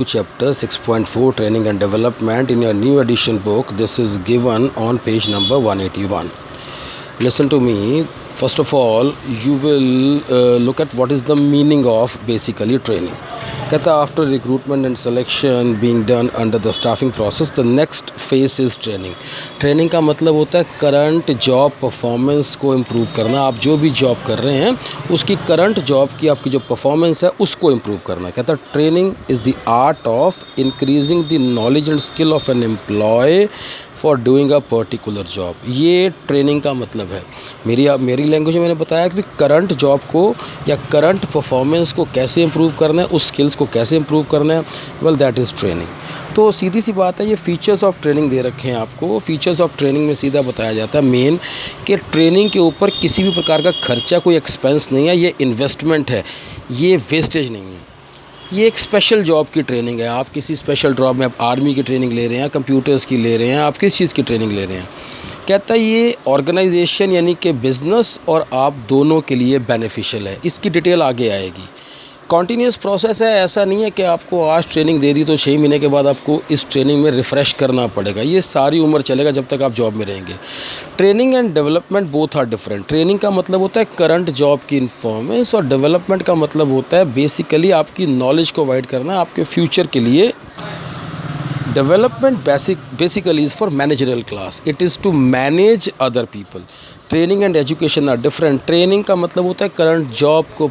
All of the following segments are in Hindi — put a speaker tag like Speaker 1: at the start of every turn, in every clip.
Speaker 1: Chapter 6.4 Training and Development in your new edition book. This is given on page number 181. Listen to me. First of all, you will look at what is the meaning of basically training. कहता after recruitment and selection being done under the staffing process, the next phase is training. Training का मतलब होता है करंट जॉब परफॉर्मेंस को इम्प्रूव करना. आप जो भी जॉब कर रहे हैं उसकी करंट जॉब की आपकी जो परफॉर्मेंस है उसको इम्प्रूव करना. कहता है training is the art of increasing the knowledge and skill of an employ for doing a particular job. ये ट्रेनिंग का मतलब है. मेरी लैंग्वेज में मैंने बताया कि करंट जॉब को या करंट परफॉर्मेंस को कैसे इम्प्रूव करना है, उस स्किल्स को कैसे इम्प्रूव करना है. Well, that is training. तो सीधी सी बात है, ये फीचर्स ऑफ ट्रेनिंग दे रखे हैं आपको. फीचर्स ऑफ ट्रेनिंग में सीधा बताया जाता है मेन कि ट्रेनिंग के ऊपर किसी भी प्रकार का खर्चा, कोई एक्सपेंस नहीं है. ये इन्वेस्टमेंट है, ये वेस्टेज नहीं है. ये एक स्पेशल जॉब की ट्रेनिंग है. आप किसी स्पेशल जॉब में, आप आर्मी की ट्रेनिंग ले रहे हैं, कंप्यूटर्स की ले रहे हैं, आप किस चीज़ की ट्रेनिंग ले रहे हैं. कहता है ये ऑर्गेनाइजेशन यानी कि बिज़नेस और आप दोनों के लिए बेनिफिशियल है. इसकी डिटेल आगे आएगी. कॉन्टीन्यूस प्रोसेस है. ऐसा नहीं है कि आपको आज ट्रेनिंग दे दी तो 6 महीने के बाद आपको इस ट्रेनिंग में रिफ़्रेश करना पड़ेगा. ये सारी उम्र चलेगा जब तक आप जॉब में रहेंगे. Training and development both are different. Training का मतलब होता है करंट जॉब की इन्फॉर्मेंस और डेवलपमेंट का मतलब होता है बेसिकली आपकी नॉलेज को वाइड करना आपके फ्यूचर के लिए. Development basically is for managerial class. It is to manage other people. Training and education are different. Training का मतलब होता है करंट जॉब को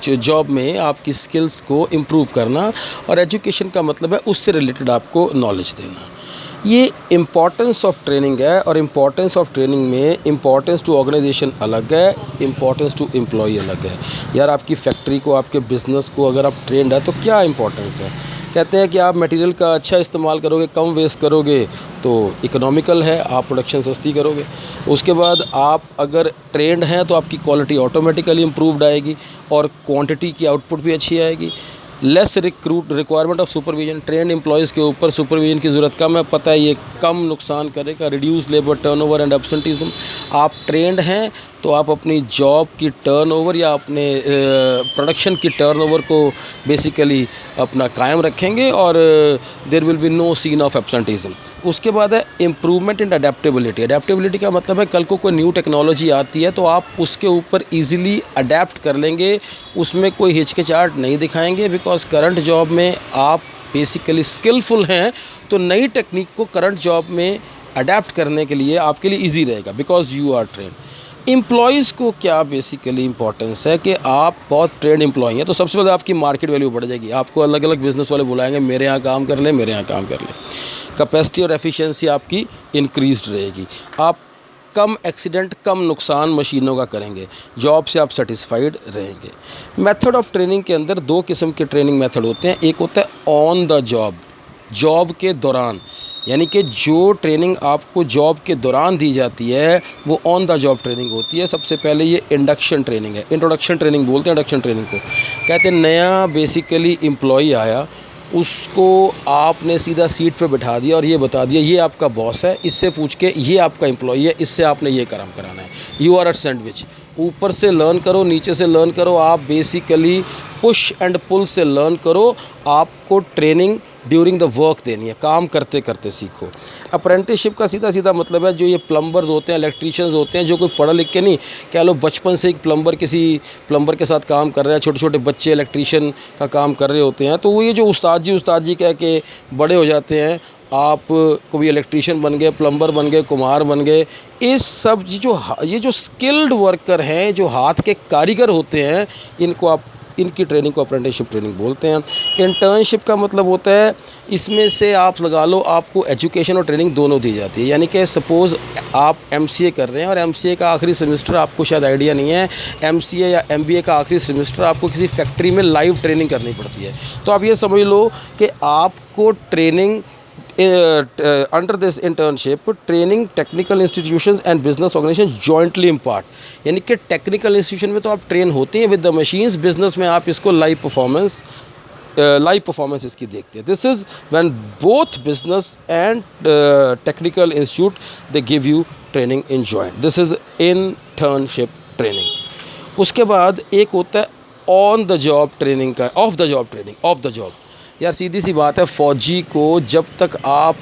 Speaker 1: जॉब में आपकी स्किल्स को इम्प्रूव करना, और एजुकेशन का मतलब है उससे रिलेटेड आपको नॉलेज देना. ये इम्पॉर्टेंस ऑफ ट्रेनिंग है. और इम्पॉर्टेंस ऑफ ट्रेनिंग में इम्पॉर्टेंस टू ऑर्गेनाइजेशन अलग है, इम्पॉर्टेंस टू एम्प्लॉई अलग है. यार, आपकी फैक्ट्री को, आपके बिज़नेस को अगर आप ट्रेंड है तो क्या इम्पॉर्टेंस है. कहते हैं कि आप मटेरियल का अच्छा इस्तेमाल करोगे, कम वेस्ट करोगे तो इकोनॉमिकल है, आप प्रोडक्शन सस्ती करोगे. उसके बाद आप अगर ट्रेंड हैं तो आपकी क्वालिटी ऑटोमेटिकली इम्प्रूव्ड आएगी और क्वांटिटी की आउटपुट भी अच्छी आएगी. Less requirement of supervision. Trend employees के ऊपर सुपरविजन की ज़रूरत कम है. पता है ये कम नुकसान करेगा. Reduce labour turnover and absenteeism. आप ट्रेंड हैं तो आप अपनी जॉब की टर्नओवर या अपने प्रोडक्शन की टर्नओवर को बेसिकली अपना कायम रखेंगे और there will be no scene of absenteeism. उसके बाद है इम्प्रूवमेंट इन अडेप्टेबिलिटी. अडेप्टेबिलिटी का मतलब है कल को कोई न्यू टेक्नोलॉजी आती है तो आप उसके ऊपर ईजिली अडेप्ट कर लेंगे, उसमें कोई हिचकिचाहट नहीं दिखाएंगे. बिकॉज करंट जॉब में आप बेसिकली स्किलफुल हैं तो नई टेक्निक को करंट जॉब में अडेप्ट करने के लिए आपके लिए ईजी रहेगा because you are trained. Employees को क्या बेसिकली इंपॉर्टेंस है कि आप बहुत ट्रेंड एम्प्लॉय हैं तो सबसे पहले आपकी मार्केट वैल्यू बढ़ जाएगी. आपको अलग अलग बिजनेस वाले बुलाएंगे, मेरे यहाँ काम कर ले, मेरे यहाँ काम कर ले. कैपेसिटी और एफिशिएंसी आपकी इंक्रीज्ड रहेगी. आप कम एक्सीडेंट, कम नुकसान मशीनों का करेंगे. जॉब से आप सेटिस्फाइड रहेंगे. मेथड ऑफ ट्रेनिंग के अंदर 2 किस्म के ट्रेनिंग मेथड होते हैं. एक होता है ऑन द जॉब, जॉब के दौरान, यानी कि जो ट्रेनिंग आपको जॉब के दौरान दी जाती है वो ऑन द जॉब ट्रेनिंग होती है. सबसे पहले ये इंडक्शन ट्रेनिंग है. इंट्रोडक्शन ट्रेनिंग बोलते हैं इंडक्शन ट्रेनिंग को. कहते हैं नया बेसिकली एम्प्लॉई आया, उसको आपने सीधा सीट पे बिठा दिया और ये बता दिया ये आपका बॉस है, इससे पूछ के ये आपका एम्प्लॉई है, इससे आपने ये काम कराना है. You are a sandwich. ऊपर से लर्न करो, नीचे से लर्न करो. आप बेसिकली पुश एंड पुल से लर्न करो. आपको ट्रेनिंग ड्यूरिंग द वर्क देनी है, काम करते करते सीखो. अप्रेंटिसशिप का सीधा सीधा मतलब है जो ये प्लम्बर्स होते हैं, इलेक्ट्रीशियंस होते हैं, जो कोई पढ़ लिख के नहीं, कह लो बचपन से एक प्लम्बर किसी प्लम्बर के साथ काम कर रहा है, छोटे छोटे बच्चे इलेक्ट्रीशियन का काम कर रहे होते हैं, तो वो ये जो उस्ताद जी कह के बड़े हो जाते हैं. आप कभी इलेक्ट्रीशियन बन गए, प्लम्बर बन गए, कुम्हार बन गए. इस सब ये जो स्किल्ड वर्कर हैं, जो हाथ के कारीगर होते हैं, इनकी ट्रेनिंग को अप्रेंटिसशिप ट्रेनिंग बोलते हैं. इंटर्नशिप का मतलब होता है इसमें से आप लगा लो आपको एजुकेशन और ट्रेनिंग दोनों दी जाती है. यानी कि सपोज़ आप एमसीए कर रहे हैं और एमसीए का आखिरी सेमेस्टर, आपको शायद आइडिया नहीं है, एमसीए या एमबीए का आखिरी सेमेस्टर आपको किसी फैक्ट्री में लाइव ट्रेनिंग करनी पड़ती है. तो आप ये समझ लो कि आपको training under this internship, training technical institutions and business organizations jointly impart. यानी कि टेक्निकल इंस्टीट्यूशन में तो आप ट्रेन होते हैं विद द मशीन्स, बिजनेस में आप इसको लाइव परफॉर्मेंस इसकी देखते हैं. This is when both business and technical institute they give you training in joint. This is internship training. उसके बाद एक होता है ऑन द जॉब ट्रेनिंग का, of the job training. Of the job यार सीधी सी बात है, फ़ौजी को जब तक आप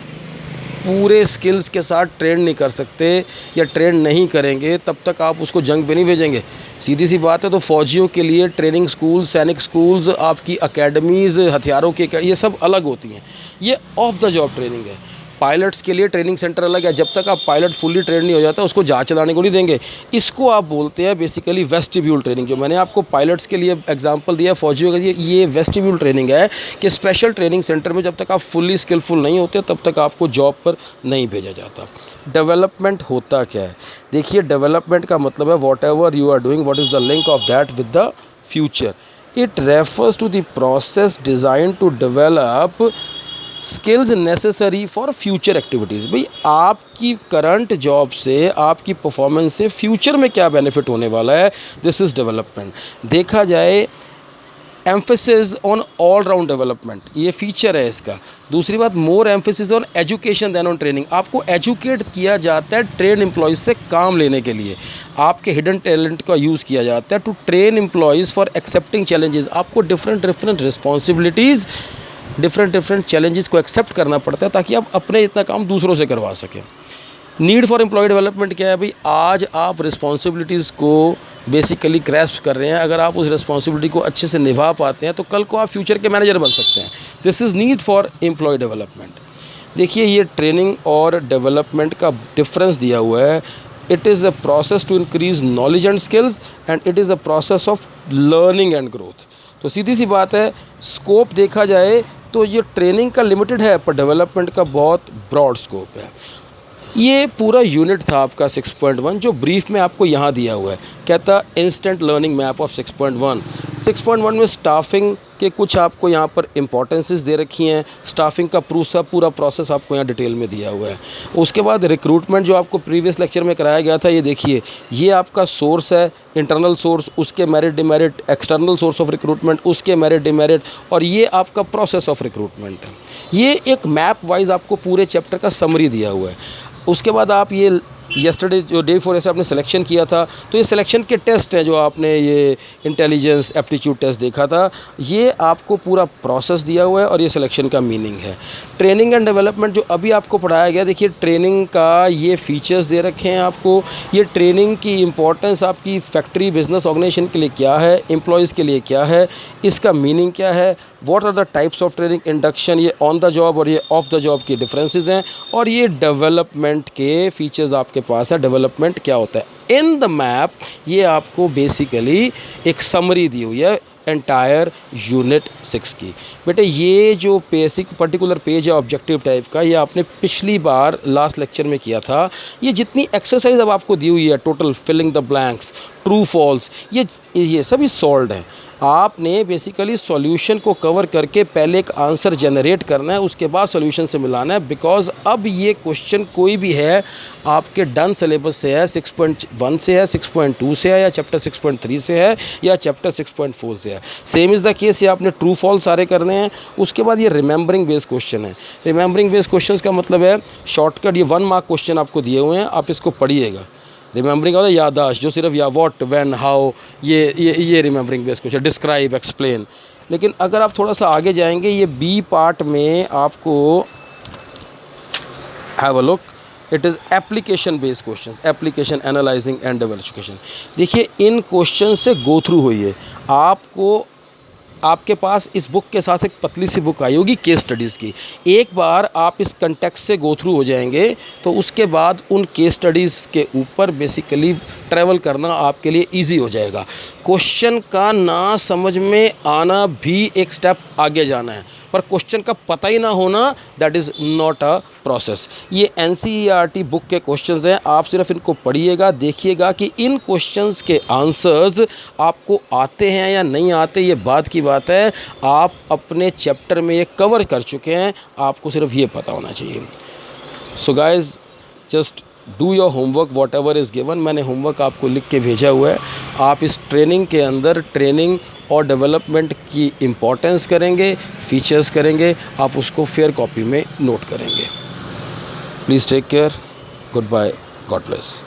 Speaker 1: पूरे स्किल्स के साथ ट्रेन नहीं कर सकते या ट्रेन नहीं करेंगे तब तक आप उसको जंग पे नहीं भेजेंगे। सीधी सी बात है। तो फ़ौजियों के लिए ट्रेनिंग स्कूल, सैनिक स्कूल्स, आपकी अकेडमीज़, हथियारों की ये सब अलग होती हैं, ये ऑफ द जॉब ट्रेनिंग है। पायलट्स के लिए ट्रेनिंग सेंटर अलग है। जब तक आप पायलट फुल्ली ट्रेन नहीं हो जाता उसको जहाज चलाने को नहीं देंगे। इसको आप बोलते हैं बेसिकली वेस्टिब्यूल ट्रेनिंग। जो मैंने आपको पायलट्स के लिए एग्जांपल दिया, फौजियों के लिए ये वेस्टिब्यूल ट्रेनिंग है कि स्पेशल ट्रेनिंग सेंटर में जब तक आप फुल्ली स्किलफुल नहीं होते तब तक आपको जॉब पर नहीं भेजा जाता। डेवलपमेंट होता क्या है? देखिए, डेवलपमेंट का मतलब है whatever you are doing, what is the link of that with the future. It refers to the process design to develop skills necessary for future activities. भाई, आपकी करंट जॉब से, आपकी परफॉर्मेंस से फ्यूचर में क्या बेनिफिट होने वाला है, दिस इज़ डेवलपमेंट। देखा जाए, emphasis on all round development, ये फीचर है इसका। दूसरी बात, more emphasis on education than on training. आपको एजुकेट किया जाता है ट्रेन एम्प्लॉयज़ से काम लेने के लिए। आपके हिडन टैलेंट का यूज़ किया जाता है to train employees for accepting challenges. आपको डिफरेंट रिस्पॉन्सिबिलिटीज़, डिफरेंट चैलेंजेस को एक्सेप्ट करना पड़ता है ताकि आप अपने इतना काम दूसरों से करवा सकें। नीड फॉर एम्प्लॉय डेवलपमेंट क्या है? भाई, आज आप रिस्पॉन्सिबिलिटीज़ को बेसिकली ग्रैस्प कर रहे हैं। अगर आप उस रिस्पॉन्सिबिलिटी को अच्छे से निभा पाते हैं तो कल को आप फ्यूचर के मैनेजर बन सकते हैं। This is need for employ development. देखिए, ये ट्रेनिंग और डेवलपमेंट का डिफरेंस दिया हुआ है। It is a process to increase knowledge and skills and it is a process of learning and growth. तो सीधी सी बात है, स्कोप देखा जाए तो ये ट्रेनिंग का लिमिटेड है पर डेवलपमेंट का बहुत ब्रॉड स्कोप है। ये पूरा यूनिट था आपका 6.1 जो ब्रीफ में आपको यहाँ दिया हुआ है। कहता इंस्टेंट लर्निंग मैप ऑफ 6.1। 6.1 में स्टाफिंग के कुछ आपको यहाँ पर इंपॉर्टेंसेस दे रखी हैं। स्टाफिंग का पूरा प्रोसेस आपको यहाँ डिटेल में दिया हुआ है। उसके बाद रिक्रूटमेंट जो आपको प्रीवियस लेक्चर में कराया गया था, ये देखिए, ये आपका सोर्स है, इंटरनल सोर्स, उसके merit demerit, external source of recruitment, उसके मेरिट डिमेरिट, और ये आपका प्रोसेस ऑफ रिक्रूटमेंट है। ये एक मैप वाइज आपको पूरे चैप्टर का समरी दिया हुआ है। उसके बाद आप ये येस्टरडे जो डे 4 ऐसे आपने सिलेक्शन किया था, तो ये सिलेक्शन के टेस्ट हैं जो आपने ये इंटेलिजेंस एप्टीट्यूड टेस्ट देखा था, ये आपको पूरा प्रोसेस दिया हुआ है और ये सिलेक्शन का मीनिंग है। ट्रेनिंग एंड डेवलपमेंट जो अभी आपको पढ़ाया गया, देखिए ट्रेनिंग का ये फीचर्स दे रखे हैं आपको। ये ट्रेनिंग की इंपॉर्टेंस आपकी फैक्ट्री बिजनेस ऑर्गेनाइजेशन के लिए क्या है, एम्प्लॉयज़ के लिए क्या है, इसका मीनिंग क्या है, what are the types of training, induction, ये ऑन द जॉब और ये ऑफ द जॉब के डिफरेंसेस हैं, और ये डेवलपमेंट के फीचर्स आपके पास है। डेवलपमेंट क्या होता है इन द मैप, ये आपको बेसिकली एक समरी दी हुई है एंटायर यूनिट 6 की। बेटे, ये जो बेसिक पर्टिकुलर पेज है ऑब्जेक्टिव टाइप का, ये आपने पिछली बार लास्ट लेक्चर में किया था। ये जितनी एक्सरसाइज अब आपको दी हुई है, total filling the blanks, true false, ये सभी सॉल्व्ड हैं। आपने बेसिकली सॉल्यूशन को कवर करके पहले एक आंसर जनरेट करना है, उसके बाद सॉल्यूशन से मिलाना है। बिकॉज अब ये क्वेश्चन कोई भी है आपके डन सिलेबस से है, 6.1 से है, 6.2 से है, या चैप्टर 6.3 से है, या चैप्टर 6.4 से है। सेम इज़ द केस, ये आपने ट्रू फॉल्स सारे करने हैं। उसके बाद ये रिमेंबरिंग बेस्ड क्वेश्चन है। रिमेंबरिंग बेस्ड क्वेश्चन का मतलब है शॉर्टकट, ये 1 मार्क क्वेश्चन आपको दिए हुए हैं, आप इसको पढ़िएगा। रिमेंबरिंग होता है यादाश्त, जो सिर्फ या व्हाट, व्हेन, हाउ, ये remembering based question, describe, explain. लेकिन अगर आप थोड़ा सा आगे जाएंगे, ये बी पार्ट में आपको have a look, it is application based question, application analysing and development. देखिए, इन क्वेश्चन से गो थ्रू होइए। आपको, आपके पास इस बुक के साथ एक पतली सी बुक आई होगी केस स्टडीज़ की। एक बार आप इस कंटेक्स्ट से गो थ्रू हो जाएंगे तो उसके बाद उन केस स्टडीज़ के ऊपर बेसिकली ट्रैवल करना आपके लिए इजी हो जाएगा। क्वेश्चन का ना समझ में आना भी एक स्टेप आगे जाना है, पर क्वेश्चन का पता ही ना होना, that is not a process. ये NCERT बुक के क्वेश्चंस हैं, आप सिर्फ इनको पढ़िएगा, देखिएगा कि इन क्वेश्चंस के आंसर्स आपको आते हैं या नहीं आते, ये बात की बात है। आप अपने चैप्टर में ये कवर कर चुके हैं, आपको सिर्फ ये पता होना चाहिए। So guys, just do your homework what ever is given. मैंने होमवर्क आपको लिख के भेजा हुआ है। आप इस ट्रेनिंग के अंदर ट्रेनिंग और डेवलपमेंट की इम्पोर्टेंस करेंगे, फीचर्स करेंगे, आप उसको फेयर कॉपी में नोट करेंगे। Please take care, good bye, God bless.